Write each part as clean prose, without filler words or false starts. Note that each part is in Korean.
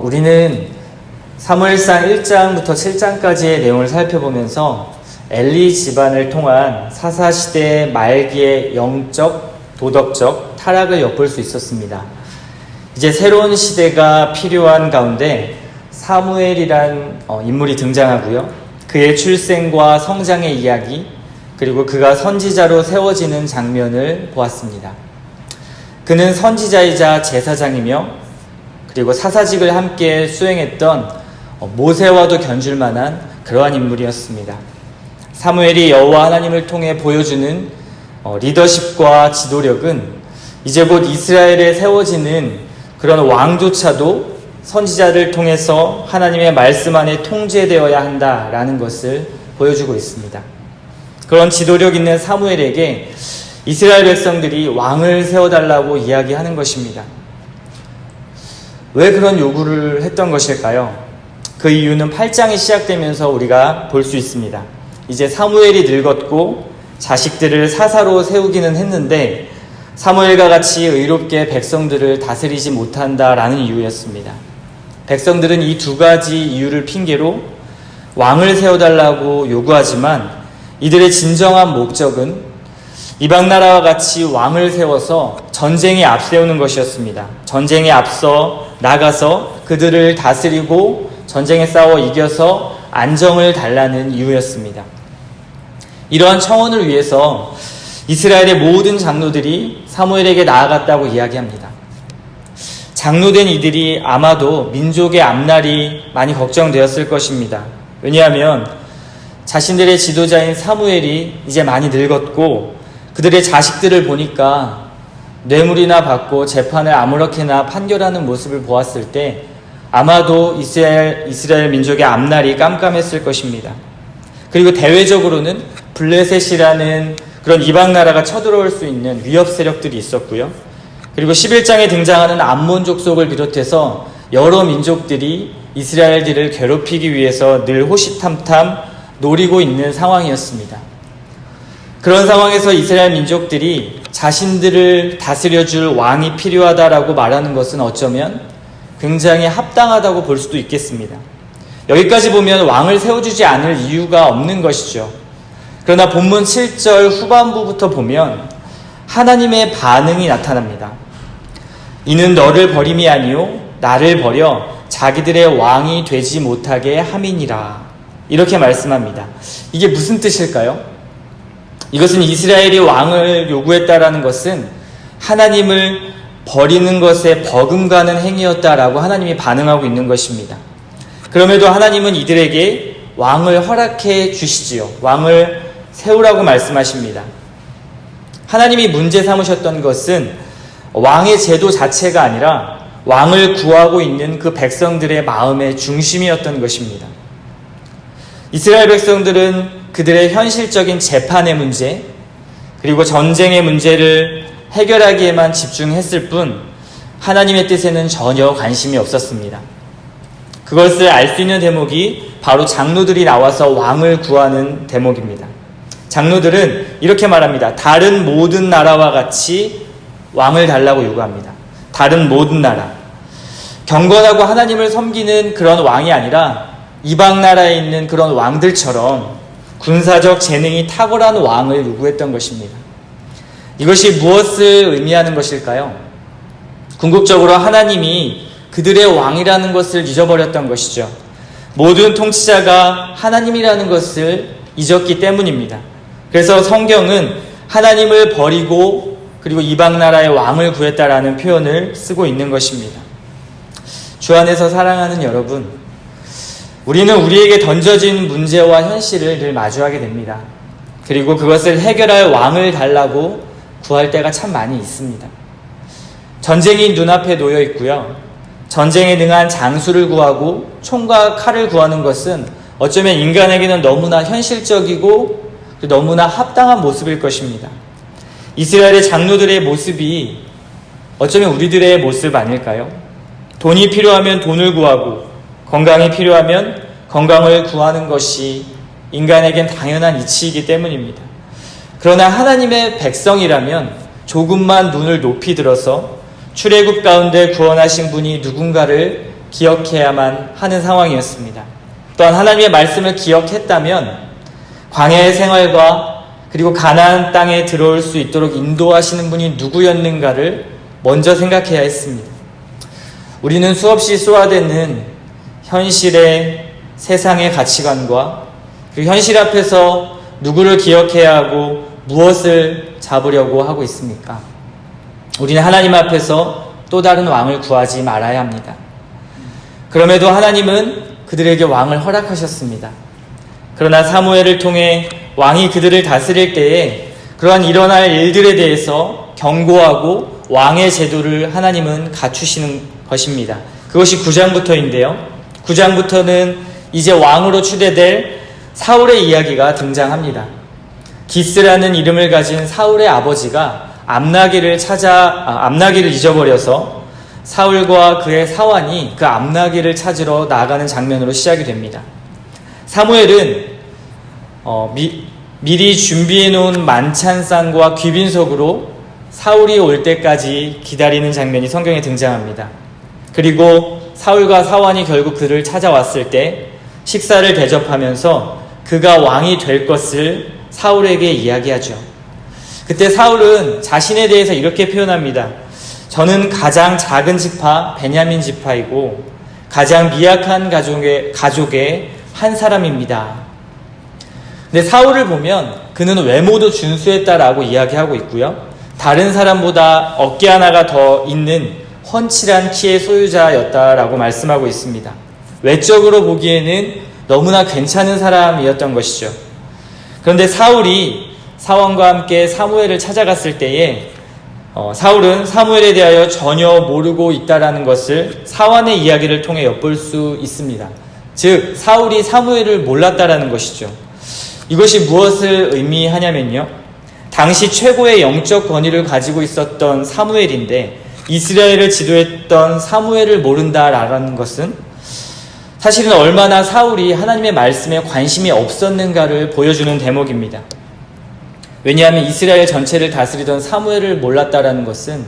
우리는 사무엘상 1장부터 7장까지의 내용을 살펴보면서 엘리 집안을 통한 사사시대의 말기의 영적, 도덕적 타락을 엿볼 수 있었습니다. 이제 새로운 시대가 필요한 가운데 사무엘이란 인물이 등장하고요. 그의 출생과 성장의 이야기, 그리고 그가 선지자로 세워지는 장면을 보았습니다. 그는 선지자이자 제사장이며 그리고 사사직을 함께 수행했던 모세와도 견줄 만한 그러한 인물이었습니다. 사무엘이 여호와 하나님을 통해 보여주는 리더십과 지도력은 이제 곧 이스라엘에 세워지는 그런 왕조차도 선지자를 통해서 하나님의 말씀 안에 통제되어야 한다라는 것을 보여주고 있습니다. 그런 지도력 있는 사무엘에게 이스라엘 백성들이 왕을 세워달라고 이야기하는 것입니다. 왜 그런 요구를 했던 것일까요? 그 이유는 8장이 시작되면서 우리가 볼 수 있습니다. 이제 사무엘이 늙었고 자식들을 사사로 세우기는 했는데 사무엘과 같이 의롭게 백성들을 다스리지 못한다라는 이유였습니다. 백성들은 이 두 가지 이유를 핑계로 왕을 세워달라고 요구하지만 이들의 진정한 목적은 이방 나라와 같이 왕을 세워서 전쟁에 앞세우는 것이었습니다. 전쟁에 앞서 나가서 그들을 다스리고 전쟁에 싸워 이겨서 안정을 달라는 이유였습니다. 이러한 청원을 위해서 이스라엘의 모든 장로들이 사무엘에게 나아갔다고 이야기합니다. 장로된 이들이 아마도 민족의 앞날이 많이 걱정되었을 것입니다. 왜냐하면 자신들의 지도자인 사무엘이 이제 많이 늙었고 그들의 자식들을 보니까 뇌물이나 받고 재판을 아무렇게나 판결하는 모습을 보았을 때 아마도 이스라엘 민족의 앞날이 깜깜했을 것입니다. 그리고 대외적으로는 블레셋이라는 그런 이방 나라가 쳐들어올 수 있는 위협 세력들이 있었고요. 그리고 11장에 등장하는 암몬 족속을 비롯해서 여러 민족들이 이스라엘들을 괴롭히기 위해서 늘 호시탐탐 노리고 있는 상황이었습니다. 그런 상황에서 이스라엘 민족들이 자신들을 다스려줄 왕이 필요하다라고 말하는 것은 어쩌면 굉장히 합당하다고 볼 수도 있겠습니다. 여기까지 보면 왕을 세워주지 않을 이유가 없는 것이죠. 그러나 본문 7절 후반부부터 보면 하나님의 반응이 나타납니다. 이는 너를 버림이 아니요 나를 버려 자기들의 왕이 되지 못하게 함이니라. 이렇게 말씀합니다. 이게 무슨 뜻일까요? 이것은 이스라엘이 왕을 요구했다라는 것은 하나님을 버리는 것에 버금가는 행위였다라고 하나님이 반응하고 있는 것입니다. 그럼에도 하나님은 이들에게 왕을 허락해 주시지요. 왕을 세우라고 말씀하십니다. 하나님이 문제 삼으셨던 것은 왕의 제도 자체가 아니라 왕을 구하고 있는 그 백성들의 마음의 중심이었던 것입니다. 이스라엘 백성들은 그들의 현실적인 재판의 문제, 그리고 전쟁의 문제를 해결하기에만 집중했을 뿐 하나님의 뜻에는 전혀 관심이 없었습니다. 그것을 알 수 있는 대목이 바로 장로들이 나와서 왕을 구하는 대목입니다. 장로들은 이렇게 말합니다. 다른 모든 나라와 같이 왕을 달라고 요구합니다. 다른 모든 나라. 경건하고 하나님을 섬기는 그런 왕이 아니라 이방 나라에 있는 그런 왕들처럼 군사적 재능이 탁월한 왕을 요구했던 것입니다. 이것이 무엇을 의미하는 것일까요? 궁극적으로 하나님이 그들의 왕이라는 것을 잊어버렸던 것이죠. 모든 통치자가 하나님이라는 것을 잊었기 때문입니다. 그래서 성경은 하나님을 버리고 그리고 이방 나라의 왕을 구했다라는 표현을 쓰고 있는 것입니다. 주 안에서 사랑하는 여러분, 우리는 우리에게 던져진 문제와 현실을 늘 마주하게 됩니다. 그리고 그것을 해결할 왕을 달라고 구할 때가 참 많이 있습니다. 전쟁이 눈앞에 놓여 있고요. 전쟁에 능한 장수를 구하고 총과 칼을 구하는 것은 어쩌면 인간에게는 너무나 현실적이고 너무나 합당한 모습일 것입니다. 이스라엘의 장로들의 모습이 어쩌면 우리들의 모습 아닐까요? 돈이 필요하면 돈을 구하고 건강이 필요하면 건강을 구하는 것이 인간에겐 당연한 이치이기 때문입니다. 그러나 하나님의 백성이라면 조금만 눈을 높이 들어서 출애굽 가운데 구원하신 분이 누군가를 기억해야만 하는 상황이었습니다. 또한 하나님의 말씀을 기억했다면 광야의 생활과 그리고 가나안 땅에 들어올 수 있도록 인도하시는 분이 누구였는가를 먼저 생각해야 했습니다. 우리는 수없이 쏘아대는 현실의 세상의 가치관과 그 현실 앞에서 누구를 기억해야 하고 무엇을 잡으려고 하고 있습니까? 우리는 하나님 앞에서 또 다른 왕을 구하지 말아야 합니다. 그럼에도 하나님은 그들에게 왕을 허락하셨습니다. 그러나 사무엘을 통해 왕이 그들을 다스릴 때에 그러한 일어날 일들에 대해서 경고하고 왕의 제도를 하나님은 갖추시는 것입니다. 그것이 9장부터인데요. 9장부터는 이제 왕으로 추대될 사울의 이야기가 등장합니다. 기스라는 이름을 가진 사울의 아버지가 암나기를 잊어버려서 사울과 그의 사환이 그 암나기를 찾으러 나아가는 장면으로 시작이 됩니다. 사무엘은 미리 준비해 놓은 만찬상과 귀빈석으로 사울이 올 때까지 기다리는 장면이 성경에 등장합니다. 그리고 사울과 사환이 결국 그를 찾아왔을 때 식사를 대접하면서 그가 왕이 될 것을 사울에게 이야기하죠. 그때 사울은 자신에 대해서 이렇게 표현합니다. 저는 가장 작은 지파 베냐민 지파이고 가장 미약한 가족의 한 사람입니다. 근데 사울을 보면 그는 외모도 준수했다라고 이야기하고 있고요. 다른 사람보다 어깨 하나가 더 있는 훤칠한 키의 소유자였다라고 말씀하고 있습니다. 외적으로 보기에는 너무나 괜찮은 사람이었던 것이죠. 그런데 사울이 사원과 함께 사무엘을 찾아갔을 때에 사울은 사무엘에 대하여 전혀 모르고 있다라는 것을 사환의 이야기를 통해 엿볼 수 있습니다. 즉 사울이 사무엘을 몰랐다라는 것이죠. 이것이 무엇을 의미하냐면요. 당시 최고의 영적 권위를 가지고 있었던 사무엘인데 이스라엘을 지도했던 사무엘을 모른다라는 것은 사실은 얼마나 사울이 하나님의 말씀에 관심이 없었는가를 보여주는 대목입니다. 왜냐하면 이스라엘 전체를 다스리던 사무엘을 몰랐다라는 것은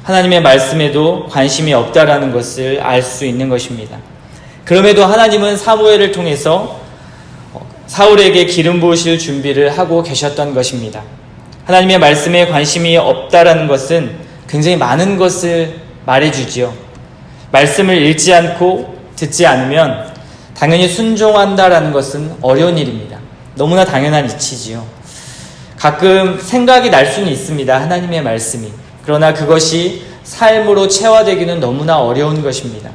하나님의 말씀에도 관심이 없다라는 것을 알 수 있는 것입니다. 그럼에도 하나님은 사무엘을 통해서 사울에게 기름 부으실 준비를 하고 계셨던 것입니다. 하나님의 말씀에 관심이 없다라는 것은 굉장히 많은 것을 말해주지요. 말씀을 읽지 않고 듣지 않으면 당연히 순종한다라는 것은 어려운 일입니다. 너무나 당연한 이치지요. 가끔 생각이 날 수는 있습니다. 하나님의 말씀이. 그러나 그것이 삶으로 체화되기는 너무나 어려운 것입니다.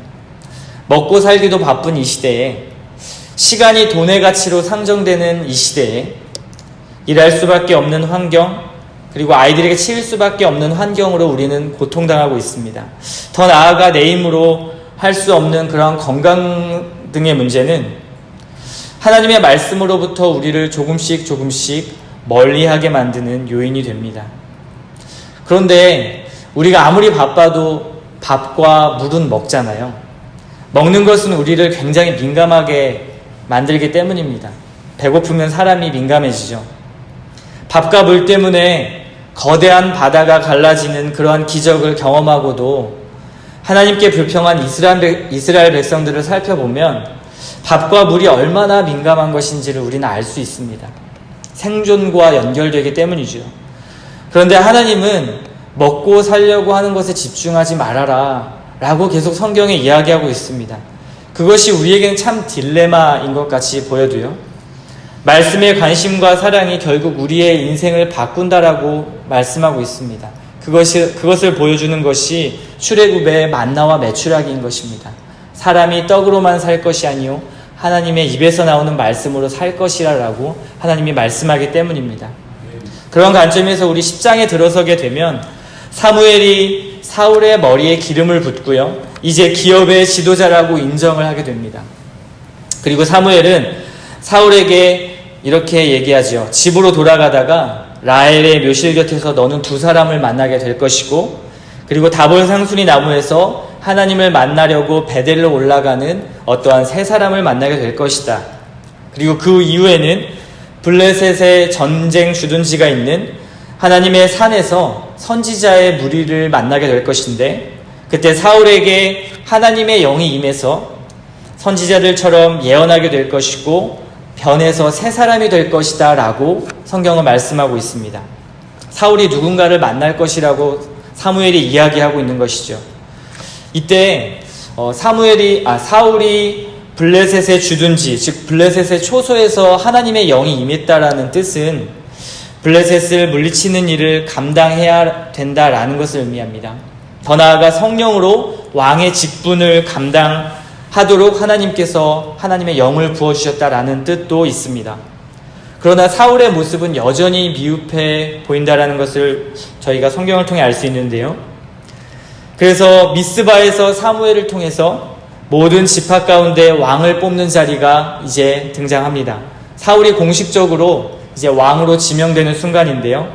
먹고 살기도 바쁜 이 시대에 시간이 돈의 가치로 상정되는 이 시대에 일할 수밖에 없는 환경 그리고 아이들에게 치일 수밖에 없는 환경으로 우리는 고통당하고 있습니다. 더 나아가 내 힘으로 할 수 없는 그런 건강 등의 문제는 하나님의 말씀으로부터 우리를 조금씩 멀리하게 만드는 요인이 됩니다. 그런데 우리가 아무리 바빠도 밥과 물은 먹잖아요. 먹는 것은 우리를 굉장히 민감하게 만들기 때문입니다. 배고프면 사람이 민감해지죠. 밥과 물 때문에 거대한 바다가 갈라지는 그러한 기적을 경험하고도 하나님께 불평한 이스라엘 백성들을 살펴보면 밥과 물이 얼마나 민감한 것인지를 우리는 알 수 있습니다. 생존과 연결되기 때문이죠. 그런데 하나님은 먹고 살려고 하는 것에 집중하지 말아라 라고 계속 성경에 이야기하고 있습니다. 그것이 우리에게는 참 딜레마인 것 같이 보여도요. 말씀의 관심과 사랑이 결국 우리의 인생을 바꾼다라고 말씀하고 있습니다. 그것을 보여주는 것이 출애굽의 만나와 메추라기인 것입니다. 사람이 떡으로만 살 것이 아니요 하나님의 입에서 나오는 말씀으로 살 것이라고 하나님이 말씀하기 때문입니다. 그런 관점에서 우리 10장에 들어서게 되면 사무엘이 사울의 머리에 기름을 붓고요. 이제 기업의 지도자라고 인정을 하게 됩니다. 그리고 사무엘은 사울에게 이렇게 얘기하죠. 집으로 돌아가다가 라헬의 묘실 곁에서 너는 두 사람을 만나게 될 것이고 그리고 다볼 상수리 나무에서 하나님을 만나려고 베델로 올라가는 어떠한 세 사람을 만나게 될 것이다. 그리고 그 이후에는 블레셋의 전쟁 주둔지가 있는 하나님의 산에서 선지자의 무리를 만나게 될 것인데 그때 사울에게 하나님의 영이 임해서 선지자들처럼 예언하게 될 것이고 변해서 새 사람이 될 것이다 라고 성경은 말씀하고 있습니다. 사울이 누군가를 만날 것이라고 사무엘이 이야기하고 있는 것이죠. 이때 사울이 블레셋의 주둔지, 즉 블레셋의 초소에서 하나님의 영이 임했다라는 뜻은 블레셋을 물리치는 일을 감당해야 된다라는 것을 의미합니다. 더 나아가 성령으로 왕의 직분을 감당하도록 하나님께서 하나님의 영을 부어주셨다라는 뜻도 있습니다. 그러나 사울의 모습은 여전히 미흡해 보인다라는 것을 저희가 성경을 통해 알 수 있는데요. 그래서 미스바에서 사무엘을 통해서 모든 지파 가운데 왕을 뽑는 자리가 이제 등장합니다. 사울이 공식적으로 이제 왕으로 지명되는 순간인데요.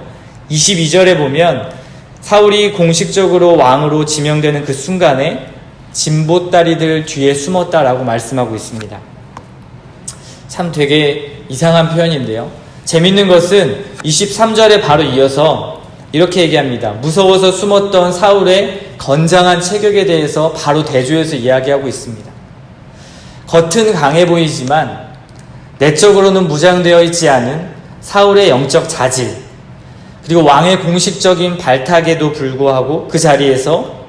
22절에 보면 사울이 공식적으로 왕으로 지명되는 그 순간에 진보다리들 뒤에 숨었다라고 말씀하고 있습니다. 참 되게 이상한 표현인데요. 재밌는 것은 23절에 바로 이어서 이렇게 얘기합니다. 무서워서 숨었던 사울의 건장한 체격에 대해서 바로 대조해서 이야기하고 있습니다. 겉은 강해 보이지만 내적으로는 무장되어 있지 않은 사울의 영적 자질, 그리고 왕의 공식적인 발탁에도 불구하고 그 자리에서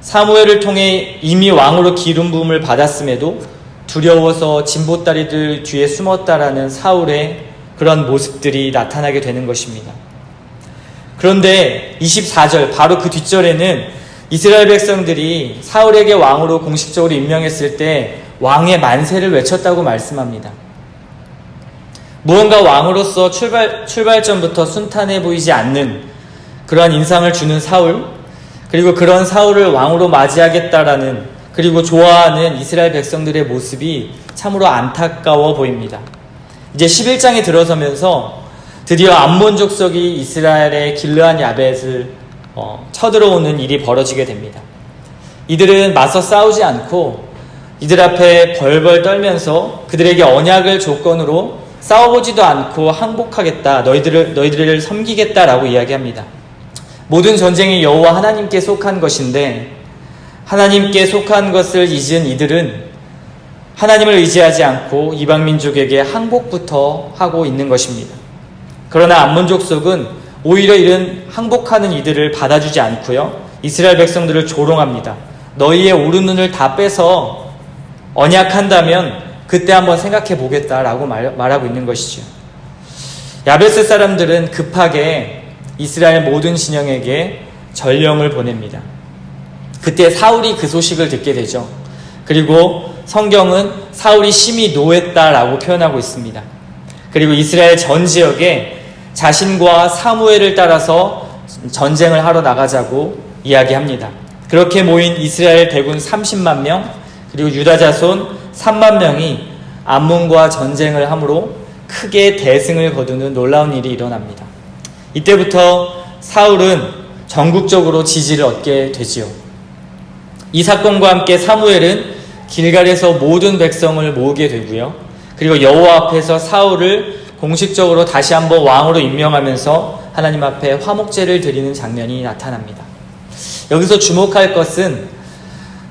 사무엘을 통해 이미 왕으로 기름 부음을 받았음에도 두려워서 진보다리들 뒤에 숨었다라는 사울의 그런 모습들이 나타나게 되는 것입니다. 그런데 24절 바로 그 뒷절에는 이스라엘 백성들이 사울에게 왕으로 공식적으로 임명했을 때 왕의 만세를 외쳤다고 말씀합니다. 무언가 왕으로서 출발점부터 순탄해 보이지 않는 그러한 인상을 주는 사울, 그리고 그런 사울을 왕으로 맞이하겠다라는, 그리고 좋아하는 이스라엘 백성들의 모습이 참으로 안타까워 보입니다. 이제 11장에 들어서면서 드디어 암몬 족속이 이스라엘의 길르한 야벳을 쳐들어오는 일이 벌어지게 됩니다. 이들은 맞서 싸우지 않고 이들 앞에 벌벌 떨면서 그들에게 언약을 조건으로 싸워보지도 않고 항복하겠다, 너희들을 섬기겠다라고 이야기합니다. 모든 전쟁이 여호와 하나님께 속한 것인데 하나님께 속한 것을 잊은 이들은 하나님을 의지하지 않고 이방 민족에게 항복부터 하고 있는 것입니다. 그러나 암몬 족속은 오히려 이런 항복하는 이들을 받아주지 않고요, 이스라엘 백성들을 조롱합니다. 너희의 오른 눈을 다 빼서 언약한다면 그때 한번 생각해 보겠다라고 말하고 있는 것이죠. 야베스 사람들은 급하게 이스라엘 모든 진영에게 전령을 보냅니다. 그때 사울이 그 소식을 듣게 되죠. 그리고 성경은 사울이 심히 노했다라고 표현하고 있습니다. 그리고 이스라엘 전 지역에 자신과 사무엘을 따라서 전쟁을 하러 나가자고 이야기합니다. 그렇게 모인 이스라엘 대군 30만 명, 그리고 유다 자손 3만 명이 암몬과 전쟁을 함으로 크게 대승을 거두는 놀라운 일이 일어납니다. 이때부터 사울은 전국적으로 지지를 얻게 되지요. 이 사건과 함께 사무엘은 길갈에서 모든 백성을 모으게 되고요. 그리고 여호와 앞에서 사울을 공식적으로 다시 한번 왕으로 임명하면서 하나님 앞에 화목제를 드리는 장면이 나타납니다. 여기서 주목할 것은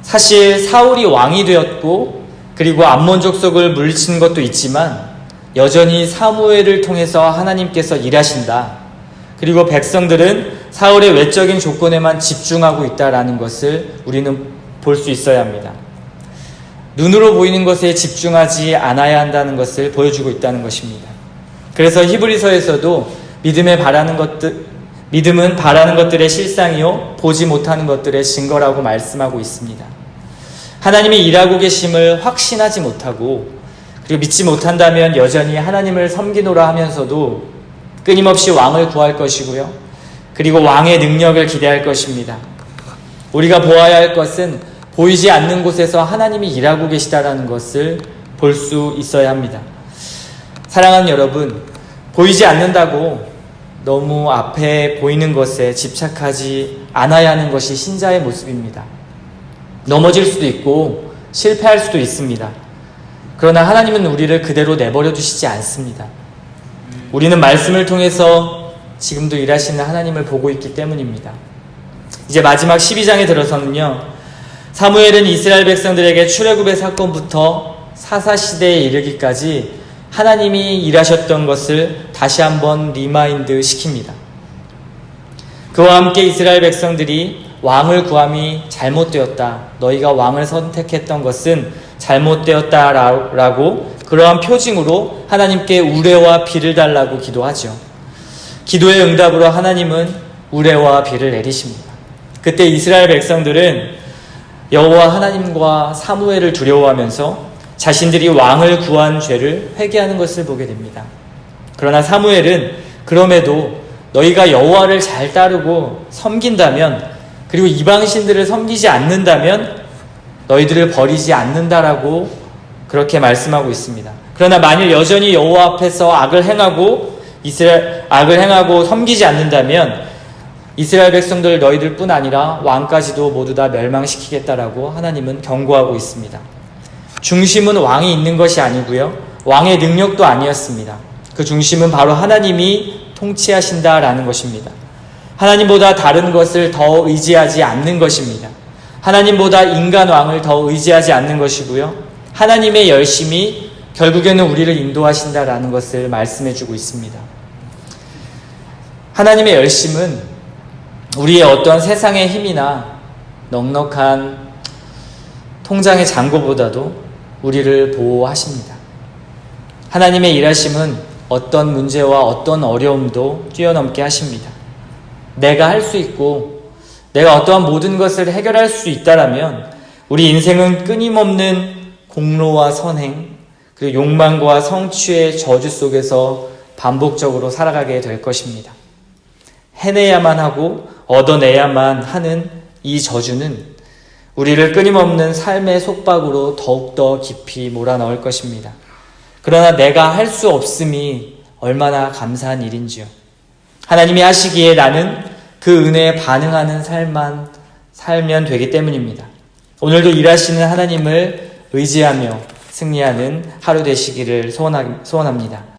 사실 사울이 왕이 되었고 그리고 암몬 족속을 물리친 것도 있지만 여전히 사무엘을 통해서 하나님께서 일하신다. 그리고 백성들은 사울의 외적인 조건에만 집중하고 있다라는 것을 우리는 볼 수 있어야 합니다. 눈으로 보이는 것에 집중하지 않아야 한다는 것을 보여주고 있다는 것입니다. 그래서 히브리서에서도 믿음은 바라는 것들의 실상이요 보지 못하는 것들의 증거라고 말씀하고 있습니다. 하나님이 일하고 계심을 확신하지 못하고 그리고 믿지 못한다면 여전히 하나님을 섬기노라 하면서도 끊임없이 왕을 구할 것이고요. 그리고 왕의 능력을 기대할 것입니다. 우리가 보아야 할 것은 보이지 않는 곳에서 하나님이 일하고 계시다라는 것을 볼 수 있어야 합니다. 사랑하는 여러분, 보이지 않는다고 너무 앞에 보이는 것에 집착하지 않아야 하는 것이 신자의 모습입니다. 넘어질 수도 있고 실패할 수도 있습니다. 그러나 하나님은 우리를 그대로 내버려 두시지 않습니다. 우리는 말씀을 통해서 지금도 일하시는 하나님을 보고 있기 때문입니다. 이제 마지막 12장에 들어서는요, 사무엘은 이스라엘 백성들에게 출애굽의 사건부터 사사시대에 이르기까지 하나님이 일하셨던 것을 다시 한번 리마인드 시킵니다. 그와 함께 이스라엘 백성들이 왕을 구함이 잘못되었다, 너희가 왕을 선택했던 것은 잘못되었다라고 그러한 표징으로 하나님께 우레와 비를 달라고 기도하죠. 기도의 응답으로 하나님은 우레와 비를 내리십니다. 그때 이스라엘 백성들은 여호와 하나님과 사무엘을 두려워하면서 자신들이 왕을 구한 죄를 회개하는 것을 보게 됩니다. 그러나 사무엘은 그럼에도 너희가 여호와를 잘 따르고 섬긴다면, 그리고 이방신들을 섬기지 않는다면 너희들을 버리지 않는다라고 그렇게 말씀하고 있습니다. 그러나 만일 여전히 여호와 앞에서 악을 행하고 섬기지 않는다면 이스라엘 백성들 너희들뿐 아니라 왕까지도 모두 다 멸망시키겠다라고 하나님은 경고하고 있습니다. 중심은 왕이 있는 것이 아니고요, 왕의 능력도 아니었습니다. 그 중심은 바로 하나님이 통치하신다라는 것입니다. 하나님보다 다른 것을 더 의지하지 않는 것입니다. 하나님보다 인간 왕을 더 의지하지 않는 것이고요, 하나님의 열심이 결국에는 우리를 인도하신다라는 것을 말씀해주고 있습니다. 하나님의 열심은 우리의 어떠한 세상의 힘이나 넉넉한 통장의 잔고보다도 우리를 보호하십니다. 하나님의 일하심은 어떤 문제와 어떤 어려움도 뛰어넘게 하십니다. 내가 할 수 있고 내가 어떠한 모든 것을 해결할 수 있다라면 우리 인생은 끊임없는 공로와 선행, 그리고 욕망과 성취의 저주 속에서 반복적으로 살아가게 될 것입니다. 해내야만 하고 얻어내야만 하는 이 저주는 우리를 끊임없는 삶의 속박으로 더욱더 깊이 몰아넣을 것입니다. 그러나 내가 할 수 없음이 얼마나 감사한 일인지요. 하나님이 하시기에 나는 그 은혜에 반응하는 삶만 살면 되기 때문입니다. 오늘도 일하시는 하나님을 의지하며 승리하는 하루 되시기를 소원합니다.